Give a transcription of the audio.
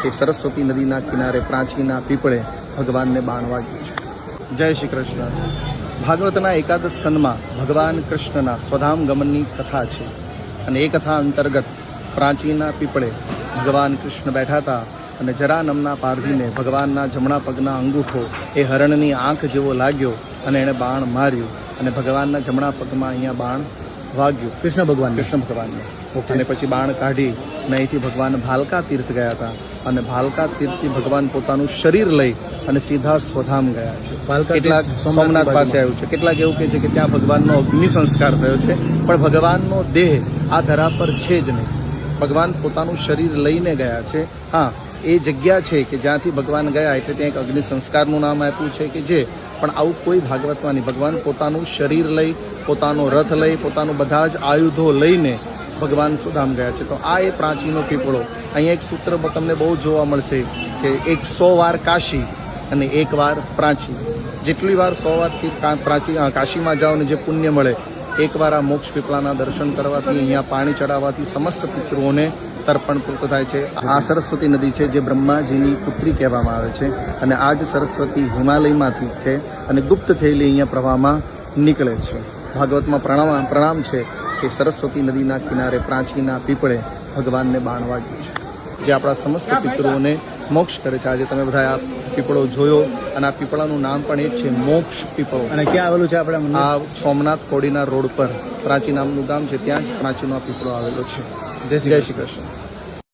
કે સરસ્વતી નદીના કિનારે પ્રાચીના પીપળે ભગવાનને બાણ વાગ્યું છે. જય શ્રી કૃષ્ણ. ભાગવતના એકાદશ સ્કંદમાં ભગવાન કૃષ્ણના સ્વધામ ગમનની કથા છે અને એ કથા અંતર્ગત પ્રાચીના પીપળે ભગવાન કૃષ્ણ બેઠા હતા અને જરા નામના પારધીને ભગવાનના જમણા પગના અંગૂઠો એ હરણની આંખ જેવો લાગ્યો અને એણે બાણ માર્યું અને ભગવાનના જમણા પગમાં અહીંયા બાણ વાગ્યું કૃષ્ણ ભગવાનને. અને પછી બાણ કાઢી અને અહીંથી ભગવાન ભાલકા તીર્થ ગયા હતા અને ભાલકા તીર્થથી ભગવાન પોતાનું શરીર લઈ અને સીધા સ્વધામ ગયા છે. કેટલાક સોમનાથ પાસે આવ્યું છે, કેટલાક એવું કહે છે કે ત્યાં ભગવાનનો અગ્નિ સંસ્કાર થયો છે, પણ ભગવાનનો દેહ આ ધરા પર છે જ નહીં. ભગવાન પોતાનું શરીર લઈને ગયા છે. હા, એ જગ્યા છે કે જ્યાંથી ભગવાન ગયા એટલે ત્યાં એક અગ્નિ સંસ્કારનું નામ આપ્યું છે કે જે, પણ આવું કોઈ ભાગવતમાં નહીં. ભગવાન પોતાનું શરીર લઈ, પોતાનો રથ લઈ, પોતાનું બધા જ આયુધો લઈને ભગવાન સુધામ ગયા છે. તો આ એ પ્રાચીનો પીપળો. અહીંયા એક સૂત્ર તમને બહુ જોવા મળશે કે 100 વાર કાશી અને 1 વાર પ્રાચી. જેટલી વાર 100 વારથી કાશીમાં જાઓ ને જે પુણ્ય મળે, એકવાર આ મોક્ષ પીપળાના દર્શન કરવાથી, અહીંયા પાણી ચડાવવાથી સમસ્ત પિતૃઓને તર્પણ પૂર્ત થાય છે. આ સરસ્વતી નદી છે જે બ્રહ્માજીની પુત્રી કહેવામાં આવે છે અને આ જ સરસ્વતી હિમાલયમાંથી છે અને ગુપ્ત થયેલી અહીંયા પ્રવાહમાં નીકળે છે. ભાગવતમાં પ્રણામ છે કે સરસ્વતી નદીના કિનારે પ્રાચીના પીપળે ભગવાનને બાણ વાગ્યું છે, જે આપણા સમસ્ત પિતૃઓને મોક્ષ કરે છે. આજે તમે બધા આ પીપળો જોયો અને આ પીપળાનું નામ પણ એ જ છે, મોક્ષ પીપળો. અને ક્યાં આવેલું છે આપણે? આ સોમનાથ કોડીના રોડ પર પ્રાચી નામનું ગામ છે, ત્યાં જ પ્રાચીનો પીપળો આવેલો છે. જય શ્રી કૃષ્ણ.